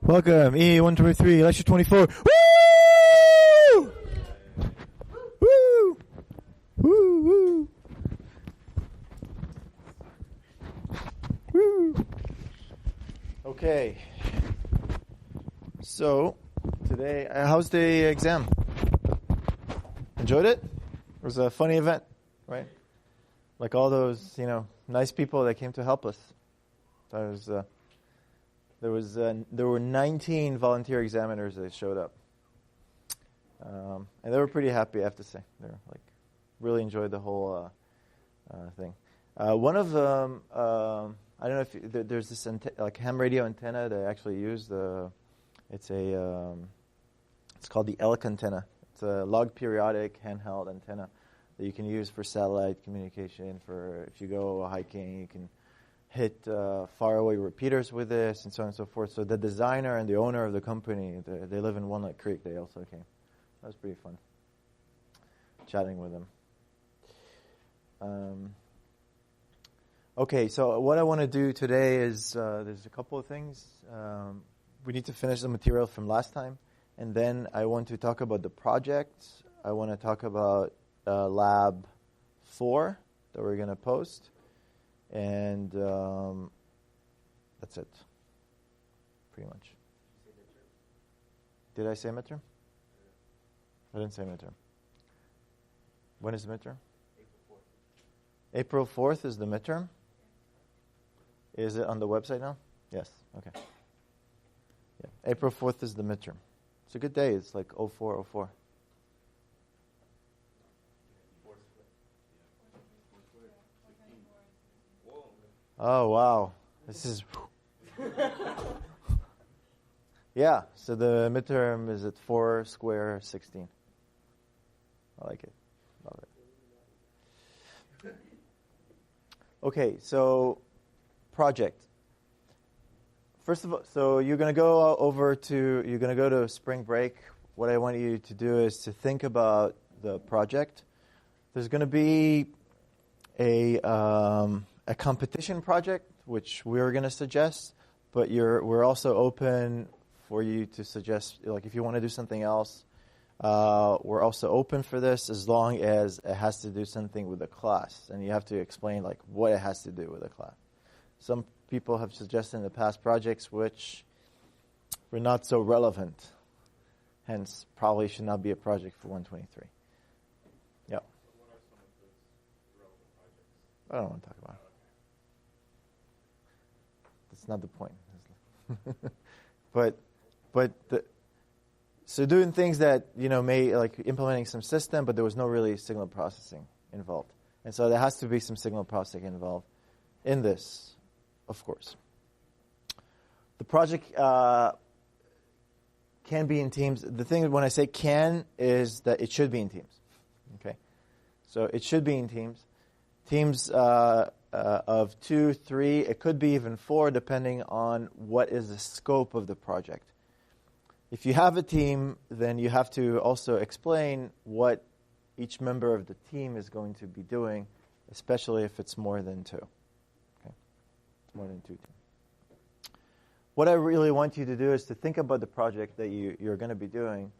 Welcome, EE123, lecture 24. Woo! Woo! Woo! Woo! Woo! Okay. So, today, how's the exam? Enjoyed it? It was a funny event, right? Like all those, nice people that came to help us. That was, there were 19 volunteer examiners that showed up, and they were pretty happy. I have to say, they were really enjoyed the whole thing. One of them, I don't know if there's this ham radio antenna that I actually use. It's called the ELK antenna. It's a log periodic handheld antenna that you can use for satellite communication. For if you go hiking, you can hit faraway repeaters with this, and so on and so forth. So the designer and the owner of the company, they live in Walnut Creek. They also came. That was pretty fun, chatting with them. Okay, so what I want to do today is there's a couple of things. We need to finish the material from last time, and then I want to talk about the project. I want to talk about Lab 4 that we're going to post. And that's it, pretty much. Did I say midterm? I didn't say midterm. When is the midterm? April 4th is the midterm? Is it on the website now? Yes, okay. Yeah. April 4th is the midterm. It's a good day. It's like 0404. Oh, wow. This is... Yeah, so the midterm is at 4^16. I like it. Love it. Okay, so project. First of all, so you're going to go to spring break. What I want you to do is to think about the project. There's going to be a competition project, which we're going to suggest, but we're also open for you to suggest, if you want to do something else, we're also open for this as long as it has to do something with the class, and you have to explain what it has to do with the class. Some people have suggested in the past projects which were not so relevant, hence probably should not be a project for 123. Yeah. What are some of those relevant projects? I don't want to talk about it. That's not the point. So doing things that, may, implementing some system, but there was no really signal processing involved. And so there has to be some signal processing involved in this, of course. The project can be in teams. The thing when I say can is that it should be in teams. Okay? So it should be in teams. Teams of 2, 3, it could be even 4, depending on what is the scope of the project. If you have a team, then you have to also explain what each member of the team is going to be doing, especially if it's more than 2. Okay? It's more than 2 teams. What I really want you to do is to think about the project that you're going to be doing.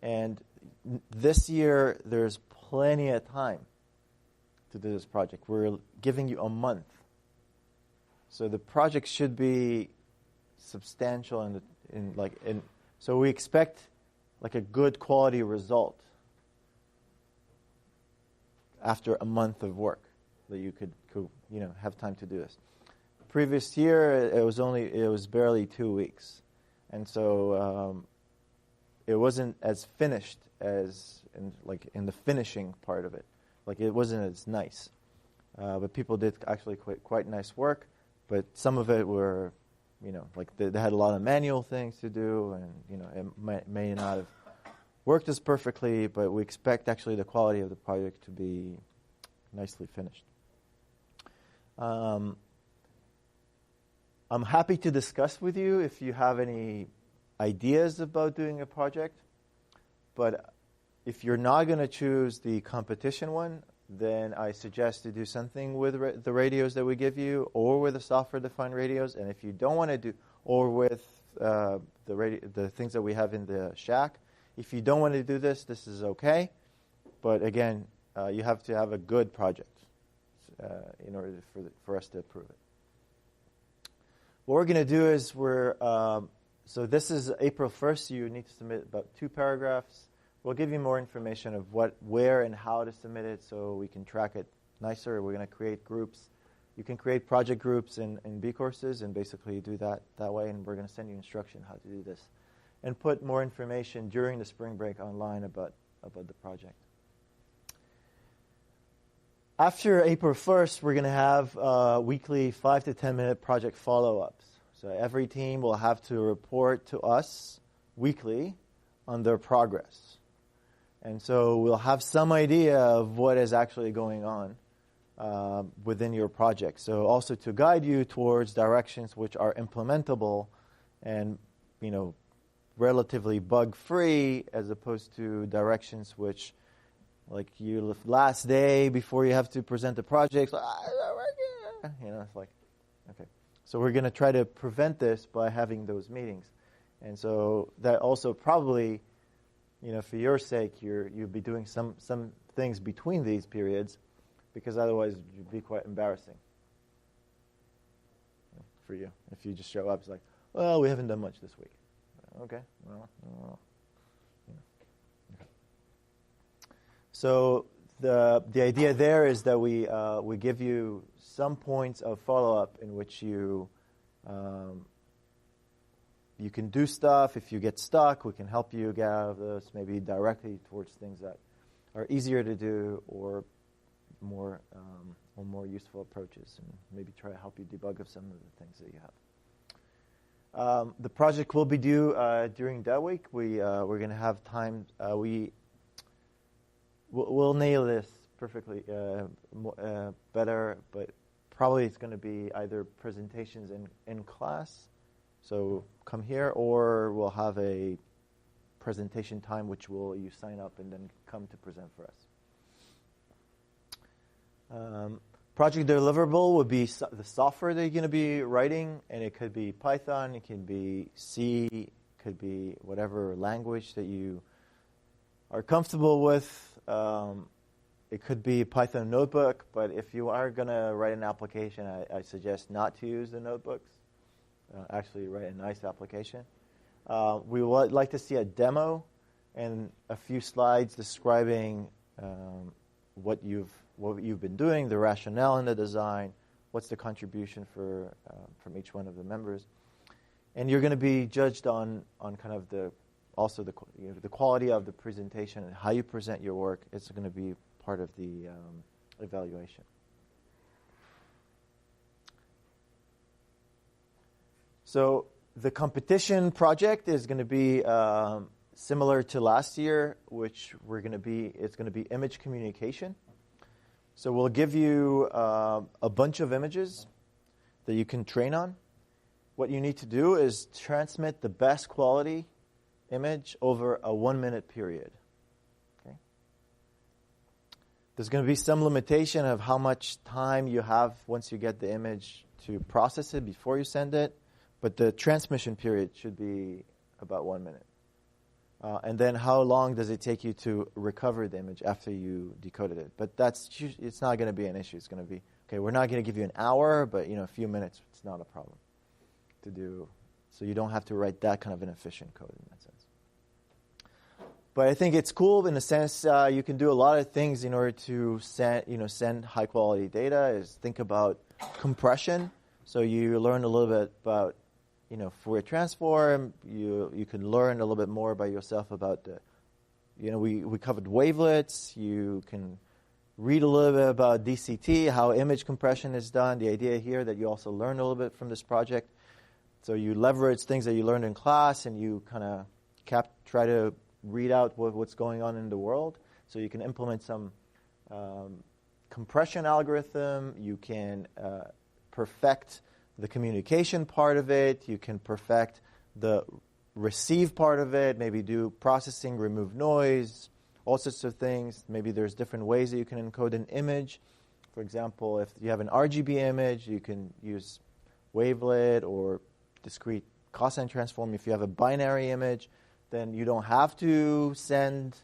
And this year, there's plenty of time to do this project. We're giving you a month. So the project should be substantial so we expect a good quality result after a month of work that you could have time to do this. Previous year it was barely 2 weeks, and so it wasn't as finished as in the finishing part of it. It wasn't as nice, but people did actually quite nice work. But some of it were like they had a lot of manual things to do, and it may not have worked as perfectly, but we expect actually the quality of the project to be nicely finished. I'm happy to discuss with you if you have any ideas about doing a project, but if you're not going to choose the competition one, then I suggest to do something with the radios that we give you, or with the software-defined radios. And if you don't want to do, or with the things that we have in the shack, if you don't want to do this, this is okay. But again, you have to have a good project in order for us to approve it. What we're going to do is so this is April 1st. You need to submit about 2 paragraphs. We'll give you more information of where and how to submit it so we can track it nicer. We're going to create groups. You can create project groups in B courses and basically do that way, and we're going to send you instruction how to do this. And put more information during the spring break online about the project. After April 1st, we're going to have weekly 5 to 10 minute project follow-ups. So every team will have to report to us weekly on their progress. And so we'll have some idea of what is actually going on within your project. So also to guide you towards directions which are implementable and, relatively bug-free, as opposed to directions which, like you last day before you have to present the project, it's like, okay. So we're going to try to prevent this by having those meetings. And so that also probably, for your sake, you'll be doing some things between these periods, because otherwise it would be quite embarrassing for you if you just show up. It's like, well, we haven't done much this week. Okay, well. Okay. So the idea there is that we give you some points of follow-up in which you can do stuff. If you get stuck, we can help you get out of this, maybe directly towards things that are easier to do or more useful approaches, and maybe try to help you debug of some of the things that you have. The project will be due during that week. We're going to have time. We'll nail this perfectly better, but probably it's going to be either presentations in class, so come here, or we'll have a presentation time which you sign up and then come to present for us. Project deliverable would be the software that you're going to be writing, and it could be Python, it can be C, it could be whatever language that you are comfortable with. It could be Python notebook, but if you are going to write an application, I suggest not to use the notebooks. Actually write a nice application. We would like to see a demo and a few slides describing what you've been doing, the rationale in the design, what's the contribution from each one of the members, and you're going to be judged on kind of the quality of the presentation and how you present your work. It's going to be part of the evaluation. So the competition project is going to be similar to last year, which it's going to be image communication. So we'll give you a bunch of images that you can train on. What you need to do is transmit the best quality image over a 1-minute period. Okay? There's going to be some limitation of how much time you have once you get the image to process it before you send it, but the transmission period should be about 1 minute. And then how long does it take you to recover the image after you decoded it? But it's not going to be an issue. It's going to be, okay, we're not going to give you an hour, but a few minutes, it's not a problem to do. So you don't have to write that kind of inefficient code in that sense. But I think it's cool in the sense you can do a lot of things in order to send high quality data. Is think about compression. So you learn a little bit about Fourier transform. You can learn a little bit more by yourself about we covered wavelets. You can read a little bit about DCT, how image compression is done. The idea here that you also learn a little bit from this project. So you leverage things that you learned in class, and you kind of try to read out what's going on in the world. So you can implement some compression algorithm. You can perfect the communication part of it. You can perfect the receive part of it, maybe do processing, remove noise, all sorts of things. Maybe there's different ways that you can encode an image. For example, if you have an RGB image, you can use wavelet or discrete cosine transform. If you have a binary image, then you don't have to send,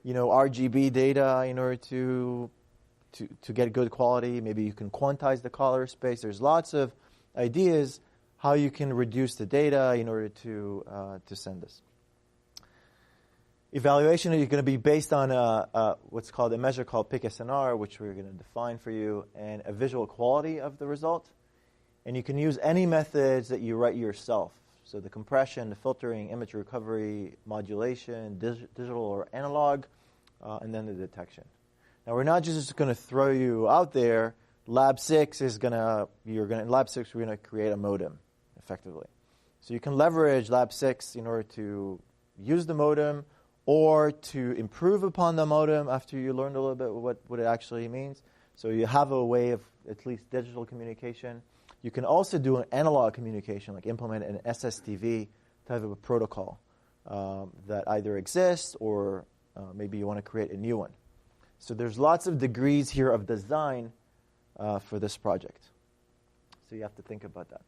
RGB data in order to get good quality. Maybe you can quantize the color space. There's lots of ideas how you can reduce the data in order to send this. Evaluation is going to be based on what's called a measure called PIC-SNR, which we're going to define for you, and a visual quality of the result. And you can use any methods that you write yourself. So the compression, the filtering, image recovery, modulation, digital or analog, and then the detection. Now we're not just going to throw you out there. Lab 6 is in Lab 6 we're going to create a modem, effectively. So you can leverage Lab 6 in order to use the modem or to improve upon the modem after you learned a little bit what it actually means. So you have a way of at least digital communication. You can also do an analog communication, like implement an SSTV type of a protocol that either exists or maybe you want to create a new one. So there's lots of degrees here of design for this project. So you have to think about that.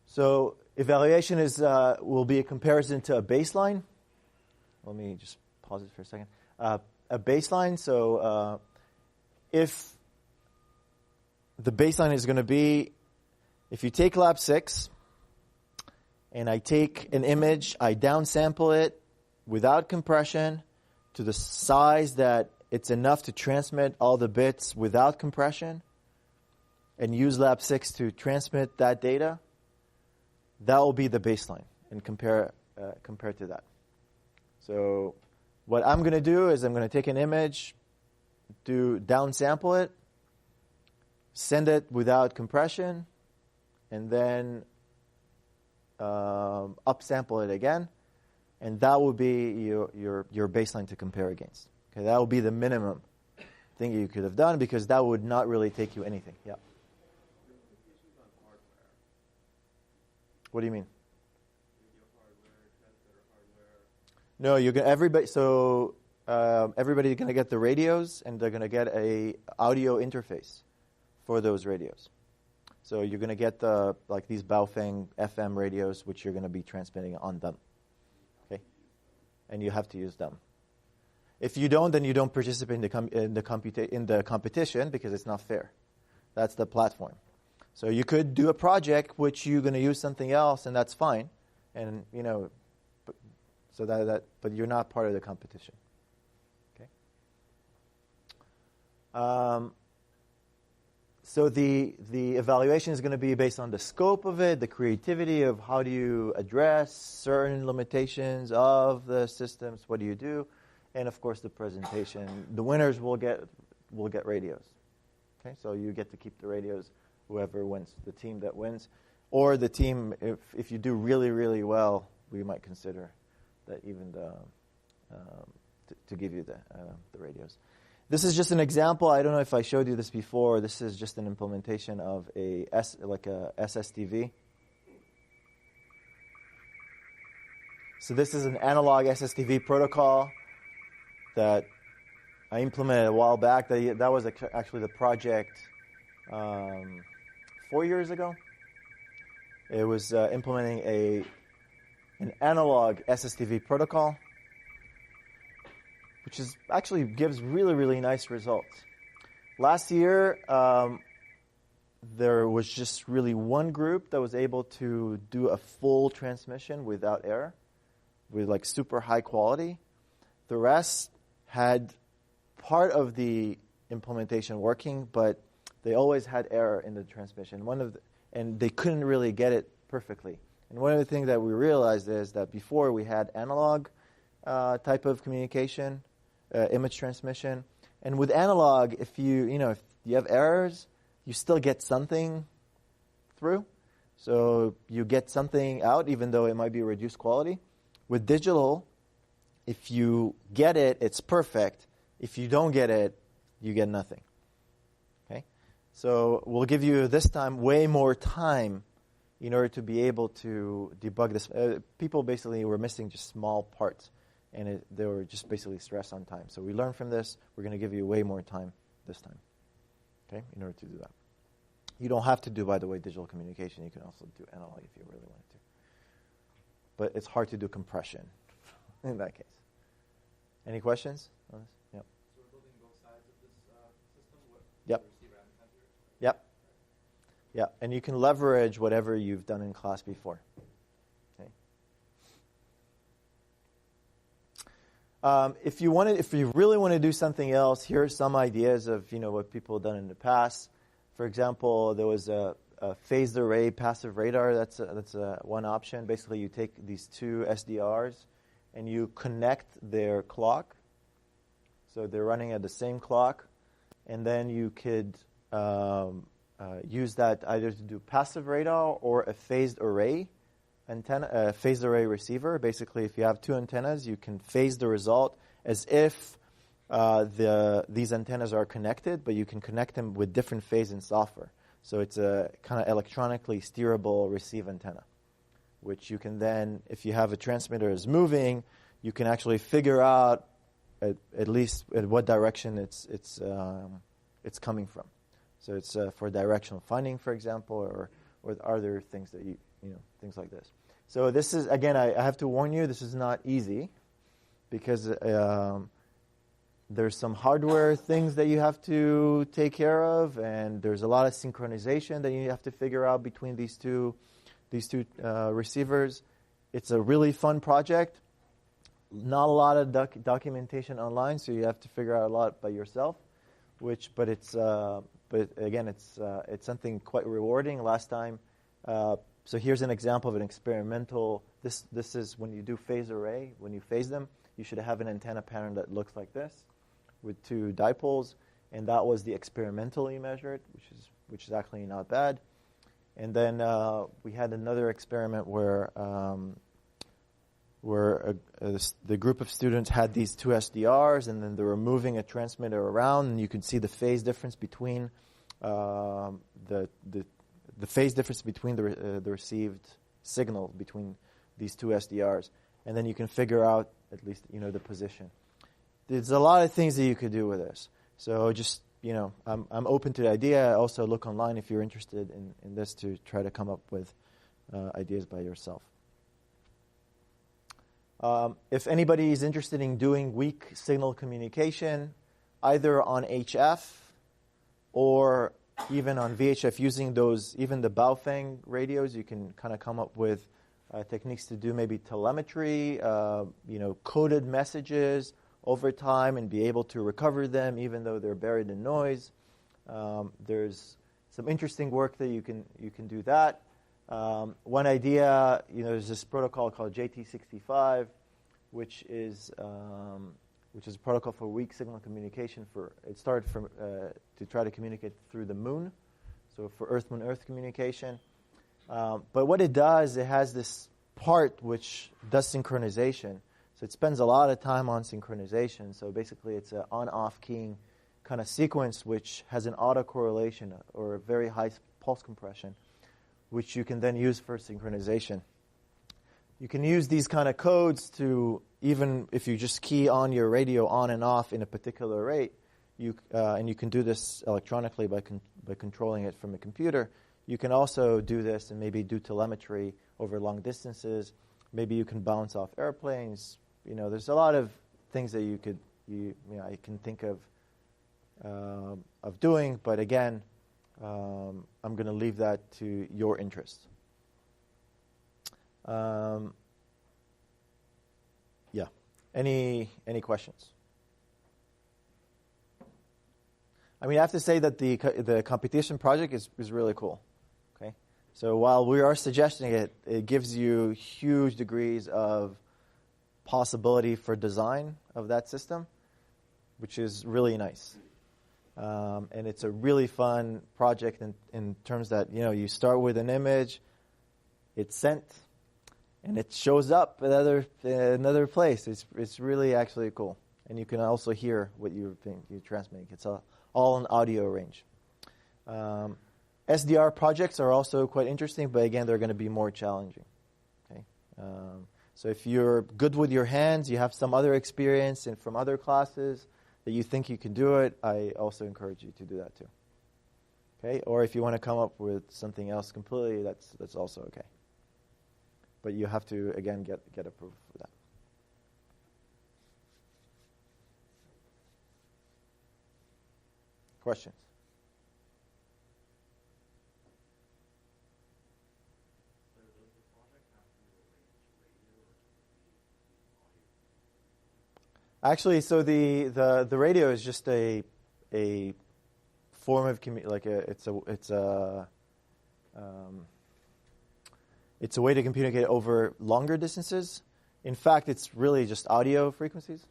So evaluation will be a comparison to a baseline. Let me just pause it for a second. A baseline, so if the baseline is going to be, if you take Lab 6, and I take an image, I downsample it without compression to the size that it's enough to transmit all the bits without compression, and use Lab 6 to transmit that data, that will be the baseline, and compare to that. So what I'm going to do is I'm going to take an image, downsample it, send it without compression, and then upsample it again, and that will be your baseline to compare against. Okay, that will be the minimum thing you could have done, because that would not really take you anything. Yeah. What do you mean? No, you're gonna everybody's going to get the radios, and they're going to get a audio interface for those radios. So you're going to get these Baofeng FM radios, which you're going to be transmitting on them. Okay, and you have to use them. If you don't, then you don't participate in the competition, because it's not fair. That's the platform. So you could do a project which you're going to use something else, and that's fine. And but you're not part of the competition. Okay. So the evaluation is going to be based on the scope of it, the creativity of how do you address certain limitations of the systems, what do you do, and of course the presentation. The winners will get radios. Okay, so you get to keep the radios, whoever wins, the team that wins, or the team. If you do really, really well, we might consider that even to give you the radios. This is just an example. I don't know if I showed you this before. This is just an implementation of a SSTV. So this is an analog SSTV protocol that I implemented a while back. That was actually the project 4 years ago. It was implementing an analog SSTV protocol, which actually gives really, really nice results. Last year, there was just really one group that was able to do a full transmission without error, with super high quality. The rest had part of the implementation working, but they always had error in the transmission. And they couldn't really get it perfectly. And one of the things that we realized is that before we had analog type of communication, image transmission, and with analog, if you have errors, you still get something through. So you get something out, even though it might be reduced quality. With digital, if you get it, it's perfect. If you don't get it, you get nothing. Okay? So we'll give you this time way more time in order to be able to debug this. People basically were missing just small parts, and they were just basically stressed on time. So we learned from this. We're going to give you way more time this time, okay, in order to do that. You don't have to do, by the way, digital communication. You can also do analog if you really wanted to. But it's hard to do compression in that case. Any questions on this? Yep. So we're building both sides of this system? Yep. Receiver and sender? Yep. Yeah, and you can leverage whatever you've done in class before. Okay. If you really want to do something else, here are some ideas of what people have done in the past. For example, there was a phased array passive radar. That's one option. Basically, you take these two SDRs and you connect their clock, so they're running at the same clock, and then you could use that either to do passive radar or a phased array antenna, a phased array receiver. Basically, if you have two antennas, you can phase the result as if these antennas are connected, but you can connect them with different phase and software. So it's a kind of electronically steerable receive antenna, which you can then, if you have a transmitter is moving, you can actually figure out at least at what direction it's coming from. So it's for directional finding, for example, or other things that things like this. So this is, again, I have to warn you, this is not easy, because there's some hardware things that you have to take care of, and there's a lot of synchronization that you have to figure out between these two receivers. It's a really fun project. Not a lot of documentation online, so you have to figure out a lot by yourself. But again, it's something quite rewarding. Last time, so here's an example of an experimental. This is when you do phase array. When you phase them, you should have an antenna pattern that looks like this, with two dipoles, and that was the experimentally measured, which is actually not bad. And then we had another experiment where the group of students had these two SDRs, and then they were moving a transmitter around, and you could see the phase difference between the phase difference between the received signal between these two SDRs, and then you can figure out at least the position. There's a lot of things that you could do with this. So just I'm open to the idea. Also look online if you're interested in this to try to come up with ideas by yourself. If anybody is interested in doing weak signal communication, either on HF or even on VHF, using those, even the Baofeng radios, you can kind of come up with techniques to do maybe telemetry, coded messages over time and be able to recover them even though they're buried in noise. There's some interesting work that you can do that. One idea, there's this protocol called JT65, which is a protocol for weak signal communication. It started to try to communicate through the moon, so for Earth-Moon-Earth communication. But what it does, it has this part which does synchronization. So it spends a lot of time on synchronization. So basically it's an on-off keying kind of sequence which has an autocorrelation or a very high pulse compression, which you can then use for synchronization. You can use these kind of codes to, even if you just key on your radio on and off in a particular rate, and you can do this electronically by controlling it from a computer. You can also do this and maybe do telemetry over long distances. Maybe you can bounce off airplanes. There's a lot of things that I can think of doing. But again, I'm going to leave that to your interest. Yeah. Any questions? I have to say that the competition project is really cool. Okay, so while we are suggesting it, it gives you huge degrees of possibility for design of that system, which is really nice. And it's a really fun project in terms that, you start with an image, it's sent, and it shows up at another place. It's really actually cool. And you can also hear what you're transmitting. It's all in audio range. SDR projects are also quite interesting, but again, they're going to be more challenging. Okay, so if you're good with your hands, you have some other experience and from other classes that you think you can do it, I also encourage you to do that too. Okay, or if you want to come up with something else completely, that's also okay. But you have to again get approved for that. Questions? Actually, so the radio is just a form of it's a way to communicate over longer distances. In fact, it's really just audio frequencies.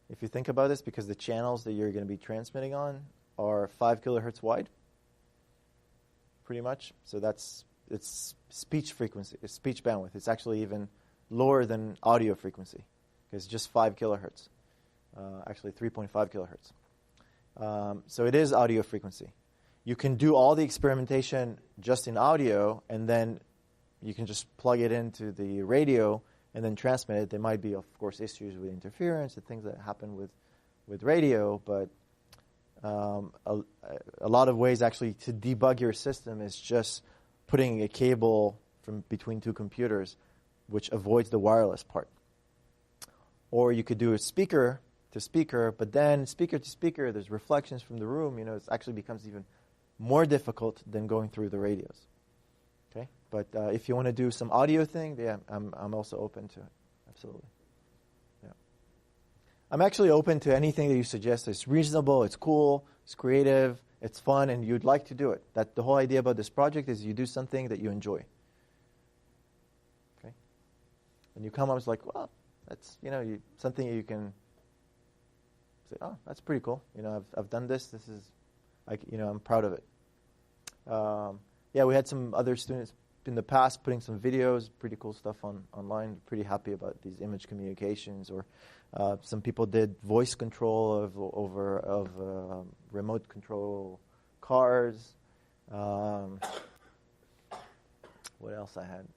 If you think about this, because the channels that you're going to be transmitting on are 5 kilohertz wide, pretty much. So it's speech frequency, it's speech bandwidth. It's actually even lower than audio frequency. It's just 5 kilohertz, actually 3.5 kilohertz. So it is audio frequency. You can do all the experimentation just in audio, and then you can just plug it into the radio and then transmit it. There might be, of course, issues with interference and things that happen with radio, but a lot of ways actually to debug your system is just putting a cable from between two computers, which avoids the wireless part. Or you could do a speaker to speaker, but then speaker to speaker, there's reflections from the room. It actually becomes even more difficult than going through the radios. Okay, but if you want to do some audio thing, yeah, I'm also open to it. Absolutely. Yeah, I'm actually open to anything that you suggest. It's reasonable, it's cool, it's creative, it's fun, and you'd like to do it. That the whole idea about this project is you do something that you enjoy. Okay, and you come up, it's like, well, that's something you can say, oh, that's pretty cool. I've done this. This is, I'm proud of it. Yeah, we had some other students in the past putting some videos, pretty cool stuff online. Pretty happy about these image communications. Or some people did voice control of remote control cars. What else I had?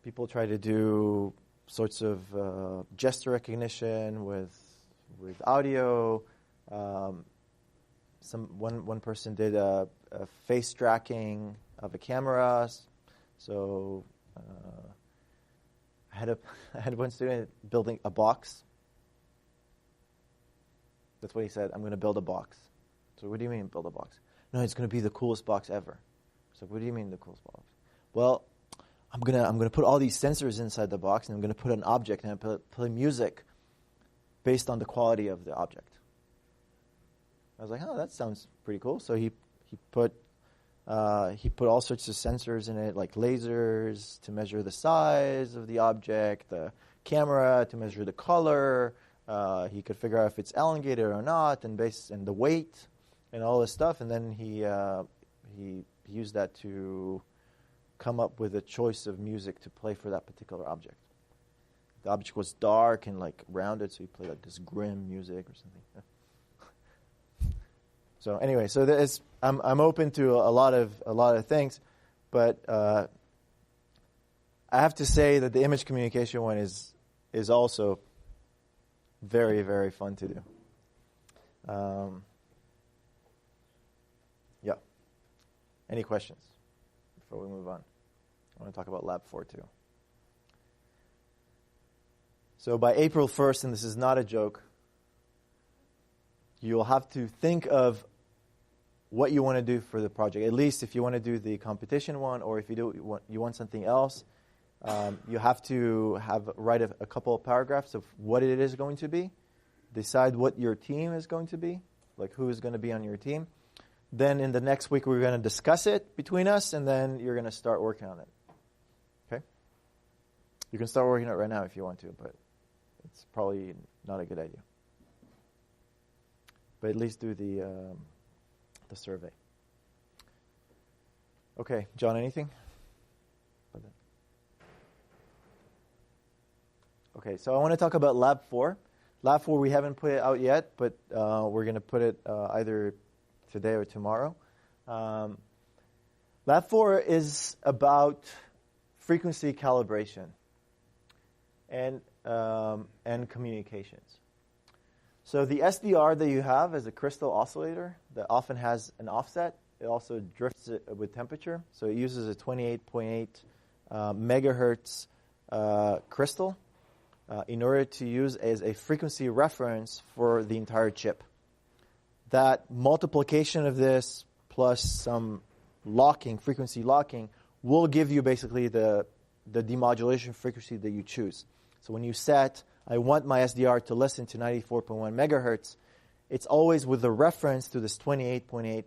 People try to do sorts of gesture recognition with audio. One person did a face tracking of a camera. So I had one student building a box. That's what he said. I'm going to build a box. So what do you mean build a box? No, it's going to be the coolest box ever. So what do you mean the coolest box? Well, I'm gonna put all these sensors inside the box, and I'm gonna put an object and play music based on the quality of the object. I was like, oh, that sounds pretty cool. So he put all sorts of sensors in it, like lasers to measure the size of the object, the camera to measure the color. He could figure out if it's elongated or not, and the weight, and all this stuff. And then he used that to come up with a choice of music to play for that particular object. The object was dark and like rounded, so he played like this grim music or something. So anyway, I'm open to a lot of things, but I have to say that the image communication one is also very, very fun to do. Yeah. Any questions before we move on? I want to talk about Lab 4 too. So by April 1st, and this is not a joke, you'll have to think of what you want to do for the project. At least if you want to do the competition one, or if you want something else, you have to write a couple of paragraphs of what it is going to be. Decide what your team is going to be, like who is going to be on your team. Then in the next week, we're going to discuss it between us, and then you're going to start working on it. Okay? You can start working on it right now if you want to, but it's probably not a good idea. but at least do the survey. Okay, John, anything? Okay, so I want to talk about Lab 4. Lab 4, we haven't put it out yet, but we're going to put it either today or tomorrow. Lab 4 is about frequency calibration and communications. So the SDR that you have is a crystal oscillator that often has an offset. It also drifts with temperature. So it uses a 28.8 megahertz crystal in order to use as a frequency reference for the entire chip. That multiplication of this plus some locking, frequency locking, will give you basically the demodulation frequency that you choose. So when you set, I want my SDR to listen to 94.1 megahertz, it's always with the reference to this 28.8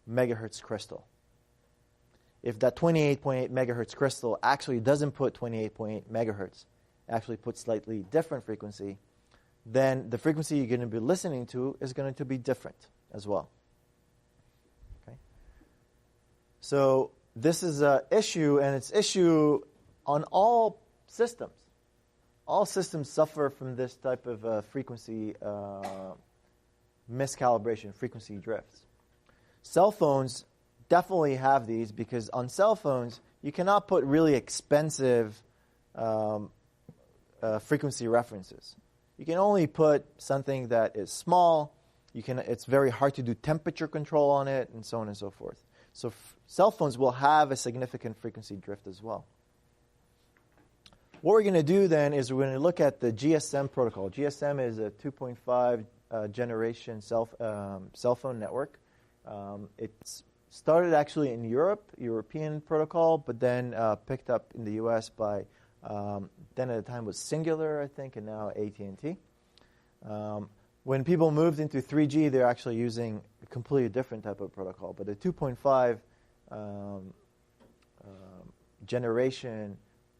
megahertz crystal. If that 28.8 megahertz crystal actually doesn't put 28.8 megahertz, actually puts slightly different frequency, then the frequency you're going to be listening to is going to be different as well. Okay? So this is an issue, and it's issue on all systems. All systems suffer from this type of frequency miscalibration, frequency drifts. Cell phones definitely have these because on cell phones, you cannot put really expensive frequency references. You can only put something that is small. It's very hard to do temperature control on it, and so on and so forth. So cell phones will have a significant frequency drift as well. What we're going to do then is we're going to look at the GSM protocol. GSM is a 2.5 generation cell phone network. It's started actually in Europe, European protocol, but then picked up in the U.S. by, then at the time was Singular, I think, and now AT&T. When people moved into 3G, they're actually using a completely different type of protocol. But the 2.5 generation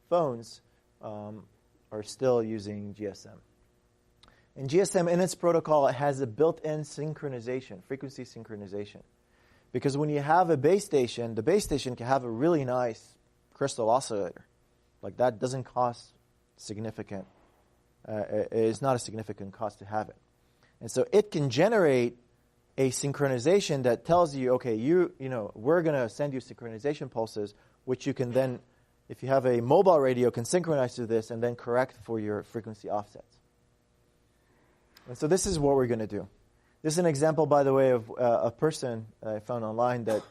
phones are still using GSM. And GSM in its protocol, it has a built-in synchronization, frequency synchronization. Because when you have a base station, the base station can have a really nice crystal oscillator. Like that doesn't cost significant, it is not a significant cost to have it. And so it can generate a synchronization that tells you, okay, we're going to send you synchronization pulses, which you can then, if you have a mobile radio, can synchronize to this and then correct for your frequency offsets. And so this is what we're going to do. This is an example, by the way, of a person I found online that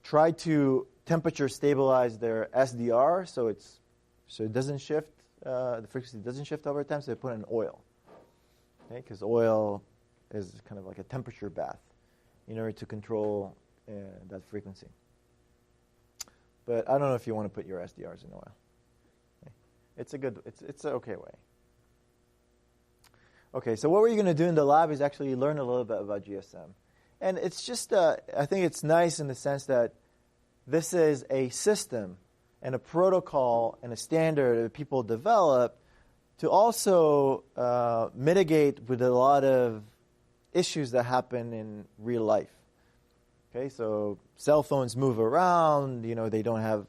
tried to temperature stabilize their SDR so it doesn't shift, the frequency doesn't shift over time, so they put in oil. Okay, because oil is kind of like a temperature bath in order to control that frequency. But I don't know if you want to put your SDRs in oil. Okay. It's an okay way. Okay, so what we're going to do in the lab is actually learn a little bit about GSM. And it's just, I think it's nice in the sense that this is a system and a protocol and a standard that people develop to also mitigate with a lot of issues that happen in real life. Okay, so cell phones move around, they don't have,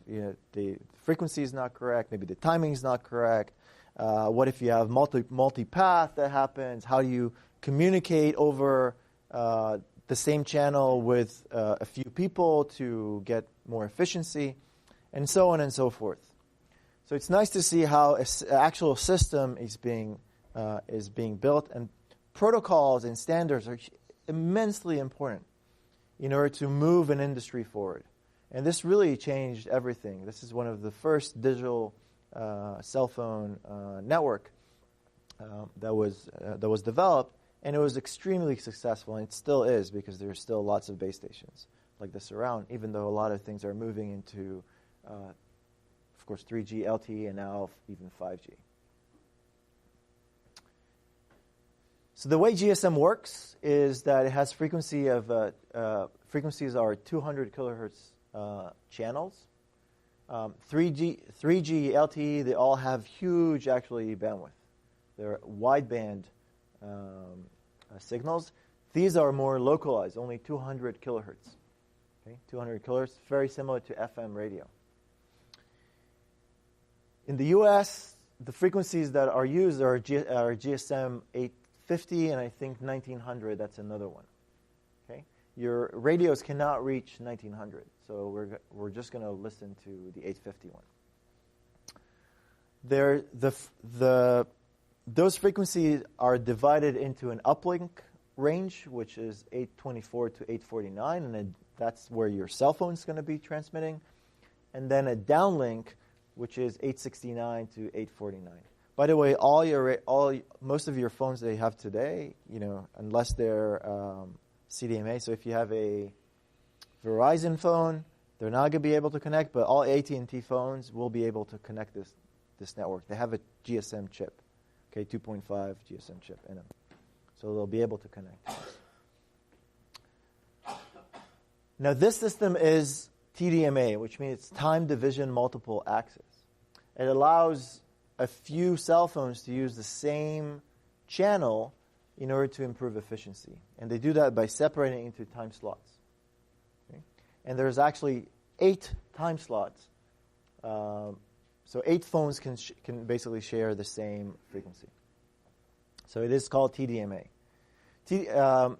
the frequency is not correct, maybe the timing is not correct. What if you have multi-path that happens? How do you communicate over the same channel with a few people to get more efficiency? And so on and so forth. So it's nice to see how an actual system is being built, and protocols and standards are immensely important in order to move an industry forward. And this really changed everything. This is one of the first digital cell phone network that was developed, and it was extremely successful, and it still is because there's still lots of base stations like this around, even though a lot of things are moving into, of course, 3G, LTE, and now even 5G. So the way GSM works is that it has frequencies are 200 kilohertz channels. 3G, LTE, they all have huge, actually, bandwidth. They're wideband signals. These are more localized, only 200 kilohertz. Okay, 200 kilohertz, very similar to FM radio. In the US, the frequencies that are used are GSM 850 and I think 1900, that's another one. Okay? Your radios cannot reach 1900, so we're just going to listen to the 850 one. Those frequencies are divided into an uplink range, which is 824 to 849, and that's where your cell phone is going to be transmitting, and then a downlink, which is 869 to 849. By the way, most of your phones that you have today, unless they're CDMA, so if you have a Verizon phone, they're not going to be able to connect, but all AT&T phones will be able to connect this network. They have a GSM chip, okay, 2.5 GSM chip in them. So they'll be able to connect. Now this system is TDMA, which means it's time division multiple access. It allows a few cell phones to use the same channel in order to improve efficiency. And they do that by separating into time slots. Okay? And there's actually 8 time slots. So 8 phones can basically share the same frequency. So it is called TDMA. A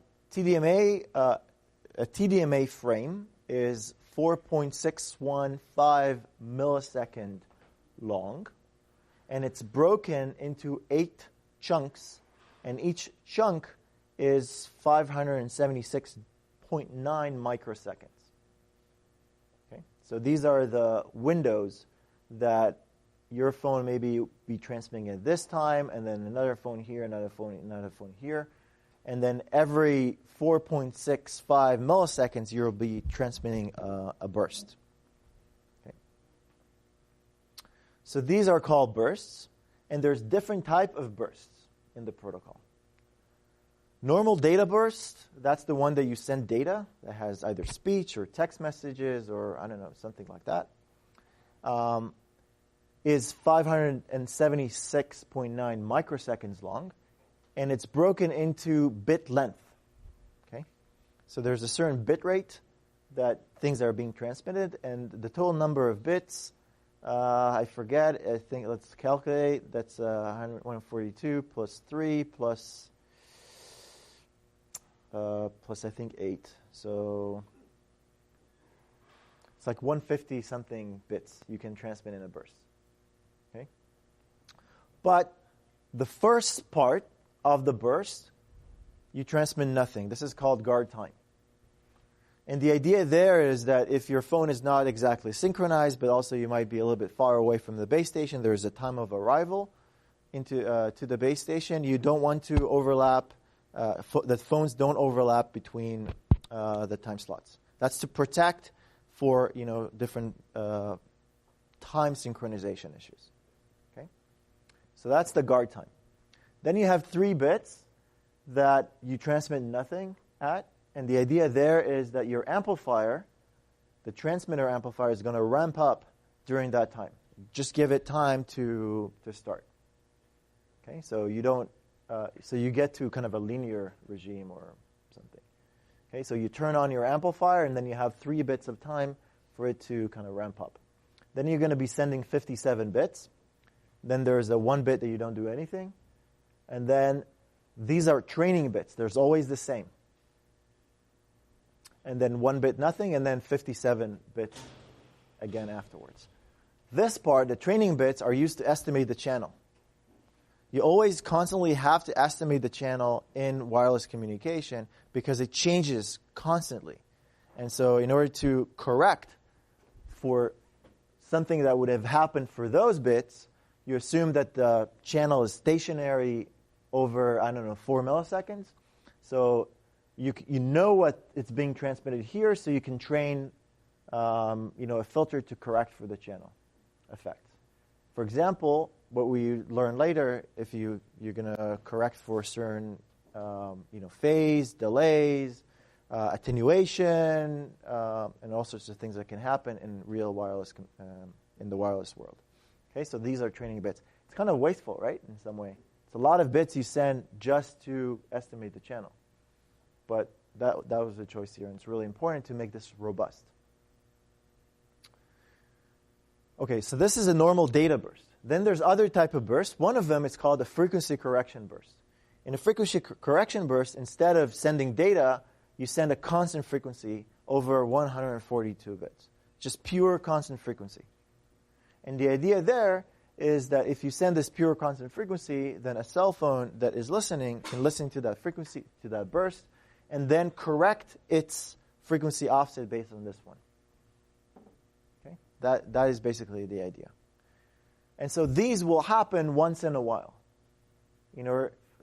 TDMA frame is 4.615 millisecond long, and it's broken into 8 chunks, and each chunk is 576.9 microseconds. Okay? So these are the windows that your phone may be transmitting at this time, and then another phone here, another phone here. And then every 4.65 milliseconds, you'll be transmitting a burst. Okay. So these are called bursts, and there's different type of bursts in the protocol. Normal data burst, that's the one that you send data that has either speech or text messages or, I don't know, something like that. Is 576.9 microseconds long, and it's broken into bit length. Okay, so there's a certain bit rate that things are being transmitted, and the total number of bits, I forget. I think let's calculate. That's 142 plus 3 plus I think 8. So it's like 150 something bits you can transmit in a burst. Okay, but the first part of the burst, you transmit nothing. This is called guard time. And the idea there is that if your phone is not exactly synchronized, but also you might be a little bit far away from the base station, there is a time of arrival to the base station. You don't want to overlap, that phones don't overlap between the time slots. That's to protect for different time synchronization issues. Okay, so that's the guard time. Then you have 3 bits that you transmit nothing at, and the idea there is that your amplifier, the transmitter amplifier, is going to ramp up during that time. Just give it time to start. Okay, so you don't, so you get to kind of a linear regime or something. Okay, so you turn on your amplifier, and then you have 3 bits of time for it to kind of ramp up. Then you're going to be sending 57 bits. Then there's a 1 bit that you don't do anything. And then these are training bits. There's always the same. And then 1 bit nothing, and then 57 bits again afterwards. This part, the training bits, are used to estimate the channel. You always constantly have to estimate the channel in wireless communication because it changes constantly. And so in order to correct for something that would have happened for those bits, you assume that the channel is stationary over, 4 milliseconds. So you know what it's being transmitted here, so you can train a filter to correct for the channel effect. For example, what we learn later, if you're going to correct for certain phase, delays, attenuation, and all sorts of things that can happen in real wireless, in the wireless world. Okay, so these are training bits. It's kind of wasteful, right, in some way. It's a lot of bits you send just to estimate the channel. but that was the choice here, and it's really important to make this robust. Okay, so this is a normal data burst. Then there's other type of bursts. One of them is called a frequency correction burst. In a frequency correction burst, instead of sending data, you send a constant frequency over 142 bits. Just pure constant frequency. And the idea there is that if you send this pure constant frequency, then a cell phone that is listening can listen to that frequency, to that burst, and then correct its frequency offset based on this one. Okay? That is basically the idea. And so these will happen once in a while.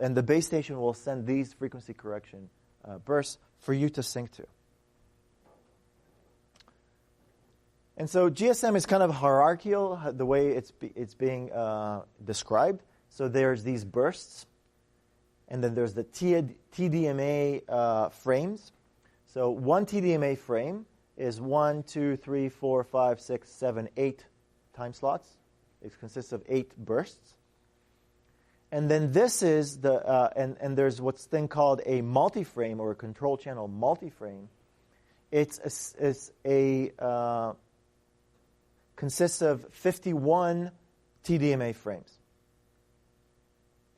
And the base station will send these frequency correction bursts for you to sync to. And so GSM is kind of hierarchical, the way it's being described. So there's these bursts, and then there's the TDMA frames. So one TDMA frame is 1, 2, 3, 4, 5, 6, 7, 8 time slots. It consists of 8 bursts. And then this is and there's what's thing called a multi-frame or a control channel multi-frame. It's consists of 51 TDMA frames.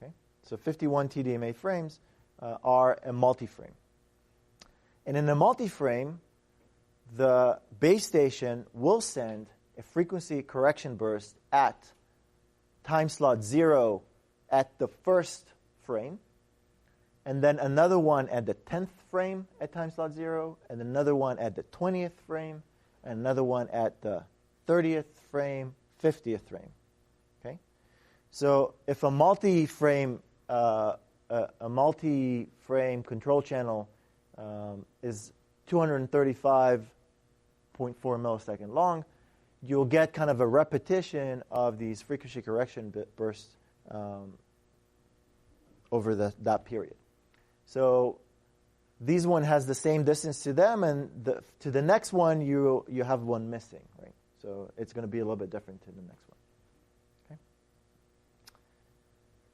Okay, so 51 TDMA frames are a multi-frame. And in a multi-frame, the base station will send a frequency correction burst at time slot 0 at the first frame, and then another one at the 10th frame at time slot 0, and another one at the 20th frame, and another one at the 30th frame, 50th frame. Okay, so if a multi-frame control channel is 235.4 millisecond long, you'll get kind of a repetition of these frequency correction bursts over that period. So these one has the same distance to them, and to the next one you have one missing, right? So it's going to be a little bit different to the next one.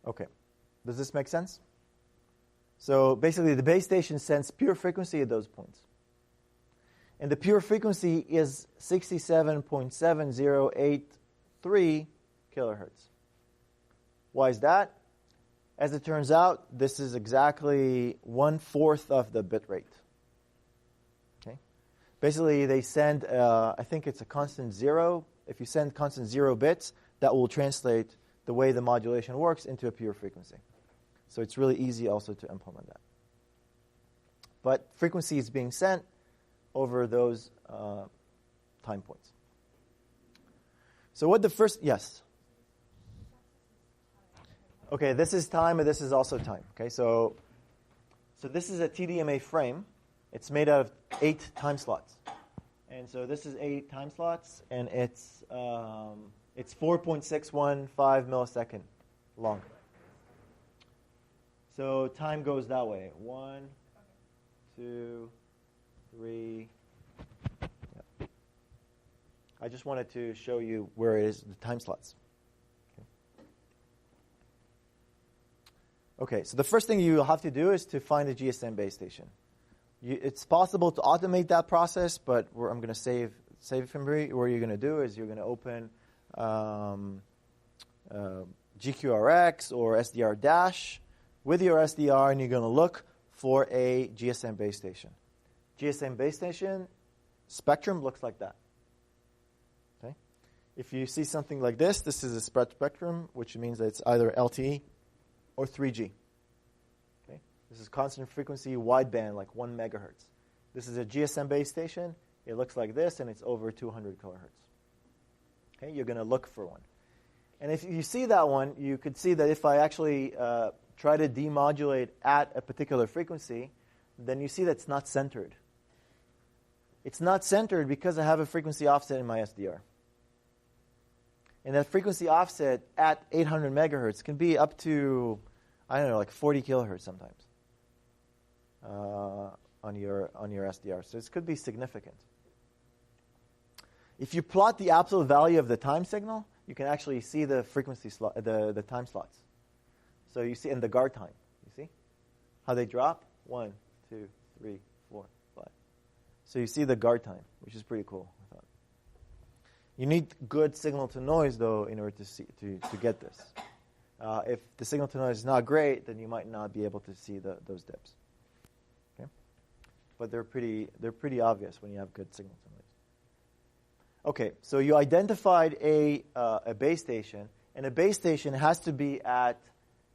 Okay. Does this make sense? So basically the base station sends pure frequency at those points. And the pure frequency is 67.7083 kilohertz. Why is that? As it turns out, this is exactly 1/4 of the bit rate. Okay? Basically, they send, I think it's a constant 0. If you send constant 0 bits, that will translate the way the modulation works into a pure frequency. So it's really easy also to implement that. But frequency is being sent over those time points. So what the first, yes? Okay, this is time, and this is also time. Okay, so this is a TDMA frame. It's made out of 8 time slots, and so this is 8 time slots, and it's 4.615 millisecond long. So time goes that way. 1, 2, 3. Yeah. I just wanted to show you where it is, the time slots. Okay, so the first thing you have to do is to find a GSM base station. It's possible to automate that process, but I'm going to save it from here. What you're going to do is you're going to open GQRX or SDR dash with your SDR, and you're going to look for a GSM base station. GSM base station spectrum looks like that. Okay, if you see something like this is a spread spectrum, which means that it's either LTE or 3G. Okay? This is constant frequency wideband, like 1 megahertz. This is a GSM base station. It looks like this, and it's over 200 kilohertz. Okay? You're going to look for one. And if you see that one, you could see that if I actually try to demodulate at a particular frequency, then you see that it's not centered. It's not centered because I have a frequency offset in my SDR. And that frequency offset at 800 megahertz can be up to, I don't know, like 40 kilohertz sometimes on your SDR. So this could be significant. If you plot the absolute value of the time signal, you can actually see the frequency the time slots. So you see in the guard time, you see how they drop? 1, 2, 3, 4, 5. So you see the guard time, which is pretty cool, I thought. You need good signal to noise, though, in order to get this. If the signal to noise is not great, then you might not be able to see those dips. Okay? But they're pretty obvious when you have good signal to noise. Okay, so you identified a base station, and a base station has to be at,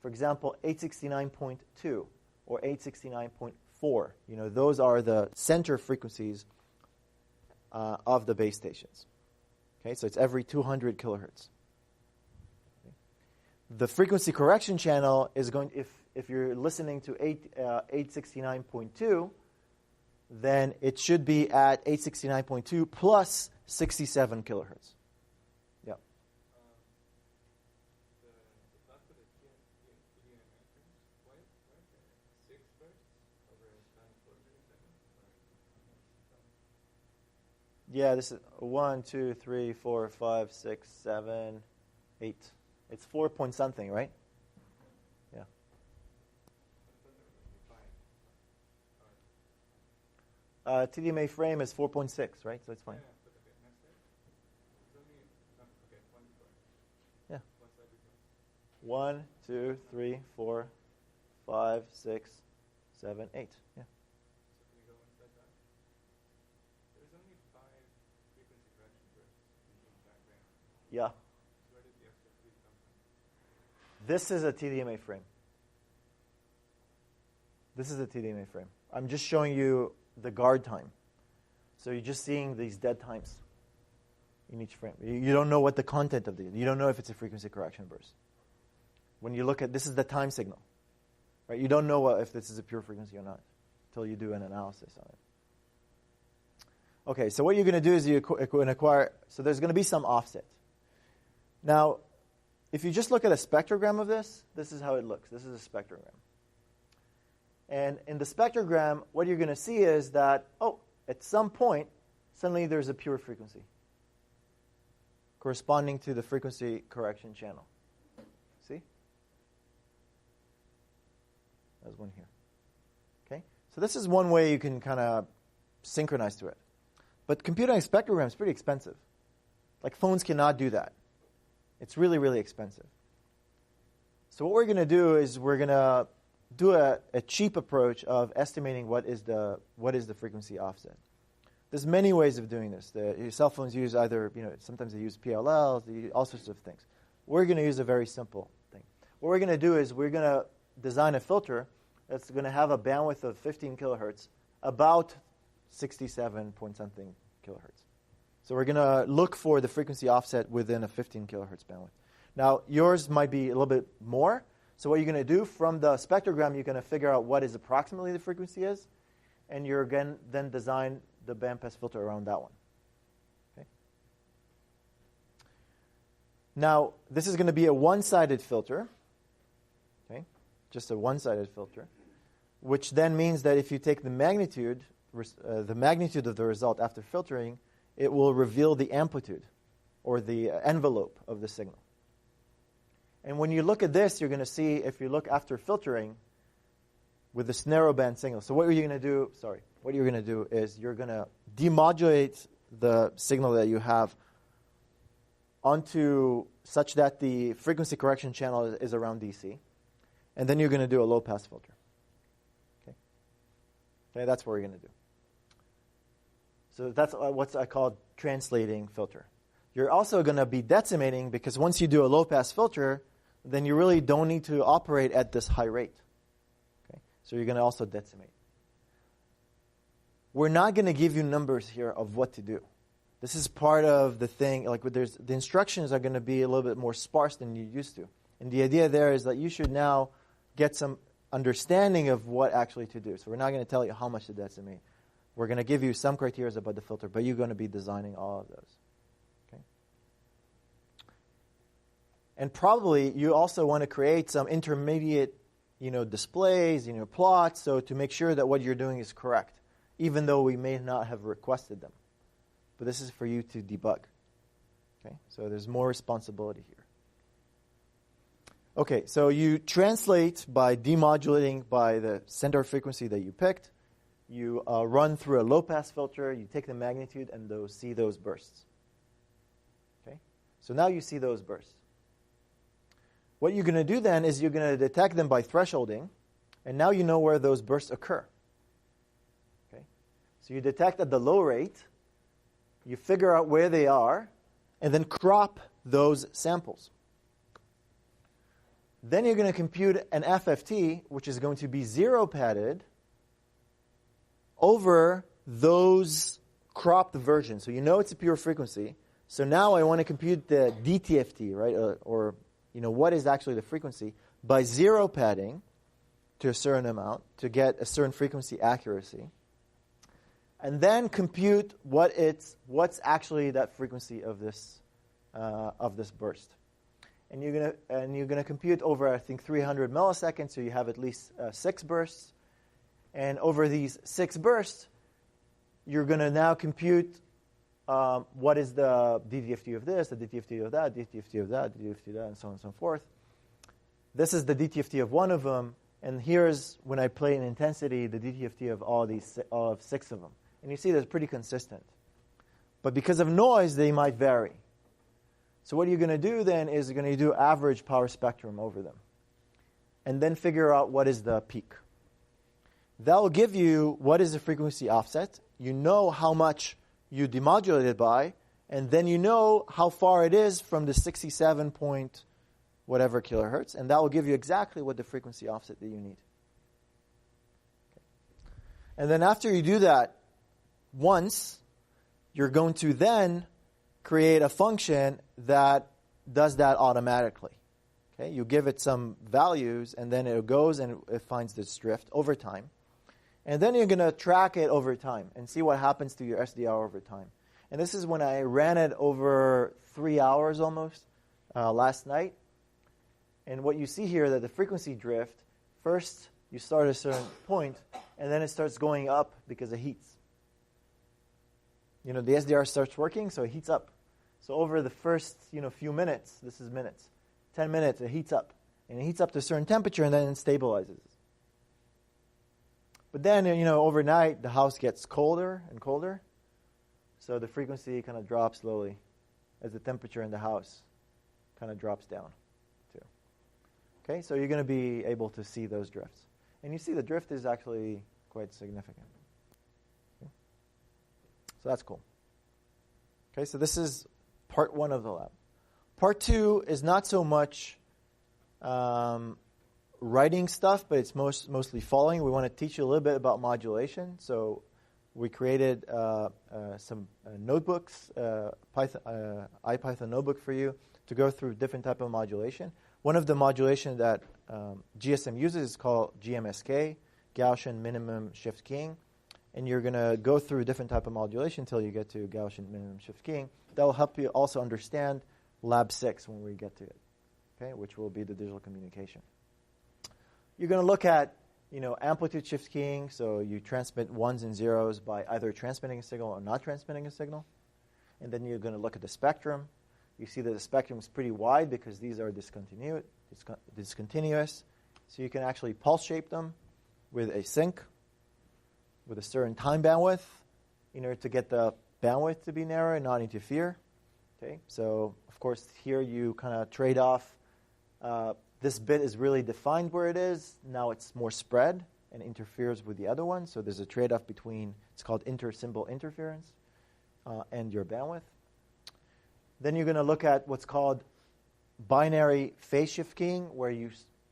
for example, 869.2 or 869.4. You know, those are the center frequencies of the base stations. Okay, so it's every 200 kilohertz. Okay. The frequency correction channel is going, if you're listening to 869.2, then it should be at 869.2 plus 67 kilohertz. Yeah. The plot for the TDMA frames, why are there 6 bursts over a span of 4 milliseconds? Yeah, this is 1, 2, 3, 4, 5, 6, 7, 8. It's 4 point something, right? Yeah. TDMA frame is 4.6, right? So it's fine. Yeah, but okay, next slide. It's only, okay, 1 before. Yeah. 1 slide before. 1, 2, 3, 4, 5, 6, 7, 8. Yeah. So can you go 1 slide back? There's only 5 frequency correction bursts in that range. Yeah. So where did the extra 3 come from? This is a TDMA frame. This is a TDMA frame. I'm just showing you the guard time. So you're just seeing these dead times in each frame. You don't know what the content of these. You don't know if it's a frequency correction burst. When you look at, this is the time signal. Right? You don't know if this is a pure frequency or not until you do an analysis on it. Okay, so what you're going to do is you're going to acquire, so there's going to be some offset. Now, if you just look at a spectrogram of this is how it looks. This is a spectrogram. And in the spectrogram, what you're going to see is that, at some point, suddenly there's a pure frequency corresponding to the frequency correction channel. See? There's one here. Okay? So this is one way you can kind of synchronize to it. But computing a spectrogram is pretty expensive. Like phones cannot do that. It's really, really expensive. So what we're going to do is we're going to do a cheap approach of estimating what is the frequency offset. There's many ways of doing this. Your cell phones use either, sometimes they use PLLs, they use all sorts of things. We're going to use a very simple thing. What we're going to do is we're going to design a filter that's going to have a bandwidth of 15 kilohertz, about 67 point something kilohertz. So we're going to look for the frequency offset within a 15 kilohertz bandwidth. Now, yours might be a little bit more. So what you're going to do from the spectrogram, you're going to figure out what is approximately the frequency is, and you're going to then design the bandpass filter around that one. Okay. Now, this is going to be a one-sided filter, okay, just a one-sided filter, which then means that if you take the magnitude of the result after filtering, it will reveal the amplitude or the envelope of the signal. And when you look at this, you're going to see, if you look after filtering with this narrowband signal. So what you're going to do, what you're going to do is you're going to demodulate the signal that you have onto such that the frequency correction channel is around DC. And then you're going to do a low-pass filter. Okay, that's what we're going to do. So that's what I call translating filter. You're also going to be decimating, because once you do a low-pass filter, then you really don't need to operate at this high rate. Okay? So you're going to also decimate. We're not going to give you numbers here of what to do. This is part of the thing. Like the instructions are going to be a little bit more sparse than you used to. And the idea there is that you should now get some understanding of what actually to do. So we're not going to tell you how much to decimate. We're going to give you some criteria about the filter, but you're going to be designing all of those. Okay? And probably you also want to create some intermediate, displays, plots, so to make sure that what you're doing is correct, even though we may not have requested them. But this is for you to debug. Okay? So there's more responsibility here. Okay, so you translate by demodulating by the center frequency that you picked. you run through a low-pass filter, you take the magnitude, and see those bursts. Okay? So now you see those bursts. What you're going to do then is you're going to detect them by thresholding, and now you know where those bursts occur. Okay? So you detect at the low rate, you figure out where they are, and then crop those samples. Then you're going to compute an FFT, which is going to be zero padded over those cropped versions. So you know it's a pure frequency. So now I want to compute the DTFT, right? Or what is actually the frequency by zero padding to a certain amount to get a certain frequency accuracy. And then compute what's actually that frequency of this burst. And you're gonna compute over, I think, 300 milliseconds, so you have at least 6 bursts. And over these 6 bursts, you're gonna now compute what is the DTFT of this, the DTFT of that, DTFT of that, DTFT of that, and so on and so forth. This is the DTFT of one of them, and here's, when I play in intensity, the DTFT of of 6 of them. And you see that's pretty consistent. But because of noise, they might vary. So what you're going to do then is you're going to do average power spectrum over them. And then figure out what is the peak. That will give you what is the frequency offset. You know how much you demodulate it by, and then you know how far it is from the 67 point whatever kilohertz, and that will give you exactly what the frequency offset that you need. Okay. And then after you do that once, you're going to then create a function that does that automatically. Okay? You give it some values, and then it goes and it finds this drift over time. And then you're going to track it over time and see what happens to your SDR over time. And this is when I ran it over 3 hours almost last night. And what you see here, that the frequency drift, first you start at a certain point, and then it starts going up because it heats. The SDR starts working, so it heats up. So over the first few minutes, this is minutes, 10 minutes, it heats up. And it heats up to a certain temperature, and then it stabilizes. But then, overnight, the house gets colder and colder. So the frequency kind of drops slowly as the temperature in the house kind of drops down, too. Okay, so you're going to be able to see those drifts. And you see the drift is actually quite significant. Okay? So that's cool. Okay, so this is part 1 of the lab. Part 2 is not so much writing stuff, but it's mostly following. We want to teach you a little bit about modulation. So we created some notebooks, IPython notebook for you to go through different type of modulation. One of the modulation that GSM uses is called GMSK, Gaussian Minimum Shift Keying. And you're going to go through different type of modulation until you get to Gaussian Minimum Shift Keying. That will help you also understand Lab 6 when we get to it, okay, which will be the digital communication. You're going to look at, amplitude shift keying, so you transmit ones and zeros by either transmitting a signal or not transmitting a signal. And then you're going to look at the spectrum. You see that the spectrum is pretty wide because these are discontinuous. So you can actually pulse shape them with a sync, with a certain time bandwidth, in order to get the bandwidth to be narrow and not interfere. Okay, so of course here you kind of trade off. This bit is really defined where it is. Now it's more spread and interferes with the other one. So there's a trade-off between, it's called inter-symbol interference, and your bandwidth. Then you're going to look at what's called binary phase shift keying, where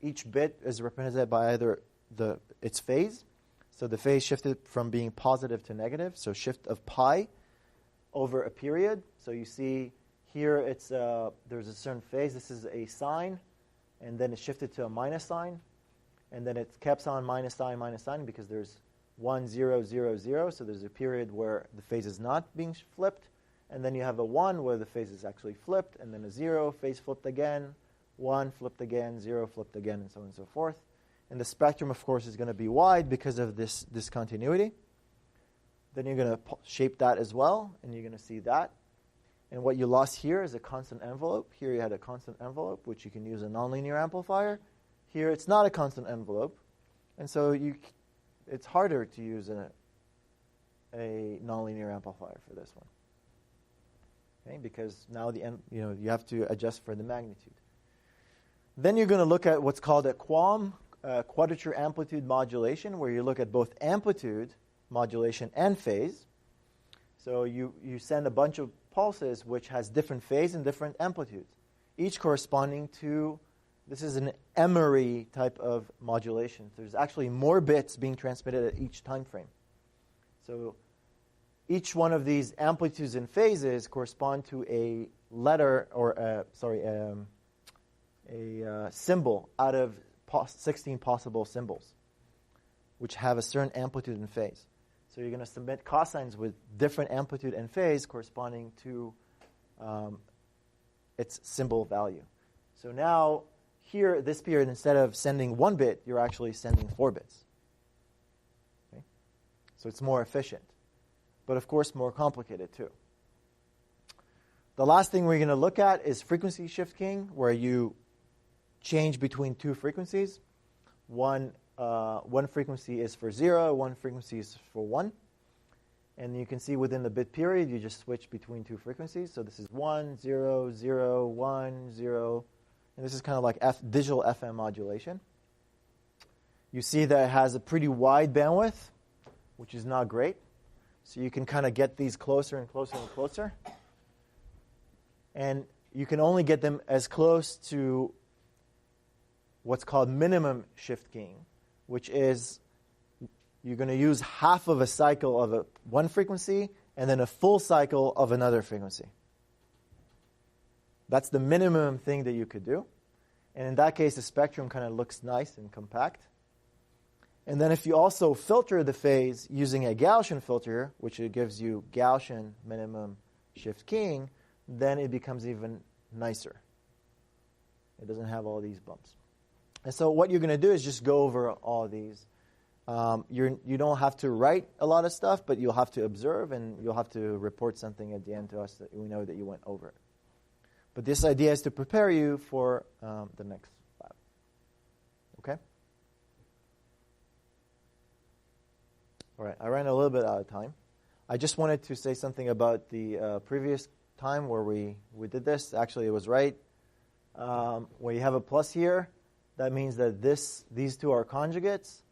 each bit is represented by either its phase. So the phase shifted from being positive to negative, so shift of pi over a period. So you see here there's a certain phase. This is a sign, and then it shifted to a minus sign, and then it kept on minus sign, because there's 1, 0, 0, 0. So there's a period where the phase is not being flipped, and then you have a 1 where the phase is actually flipped, and then a 0, phase flipped again, 1 flipped again, 0 flipped again, and so on and so forth. And the spectrum, of course, is going to be wide because of this discontinuity. Then you're going to shape that as well, and you're going to see that. And what you lost here is a constant envelope. Here you had a constant envelope, which you can use a nonlinear amplifier. Here it's not a constant envelope. And so it's harder to use a nonlinear amplifier for this one. Okay, because now you have to adjust for the magnitude. Then you're going to look at what's called a quadrature amplitude modulation, where you look at both amplitude modulation and phase. So you send a bunch of pulses which has different phase and different amplitudes, each corresponding to, this is an Emery type of modulation. There's actually more bits being transmitted at each time frame. So each one of these amplitudes and phases correspond to a letter, or a symbol out of 16 possible symbols, which have a certain amplitude and phase. So you're going to submit cosines with different amplitude and phase corresponding to its symbol value. So now, here, this period, instead of sending 1 bit, you're actually sending 4 bits. Okay? So it's more efficient, but of course more complicated too. The last thing we're going to look at is frequency shift keying, where you change between 2 frequencies. One frequency is for 0, one frequency is for 1. And you can see within the bit period, you just switch between 2 frequencies. So this is 1, 0, 0, 1, 0. And this is kind of like digital FM modulation. You see that it has a pretty wide bandwidth, which is not great. So you can kind of get these closer and closer and closer. And you can only get them as close to what's called minimum shift keying, which is you're going to use half of a cycle of one frequency and then a full cycle of another frequency. That's the minimum thing that you could do. And in that case, the spectrum kind of looks nice and compact. And then if you also filter the phase using a Gaussian filter, which it gives you Gaussian minimum shift keying, then it becomes even nicer. It doesn't have all these bumps. And so what you're going to do is just go over all these. You don't have to write a lot of stuff, but you'll have to observe, and you'll have to report something at the end to us that we know that you went over it. But this idea is to prepare you for the next lab. Okay? All right, I ran a little bit out of time. I just wanted to say something about the previous time where we did this. Actually, it was right. Where you have a plus here, that means that these two are conjugates.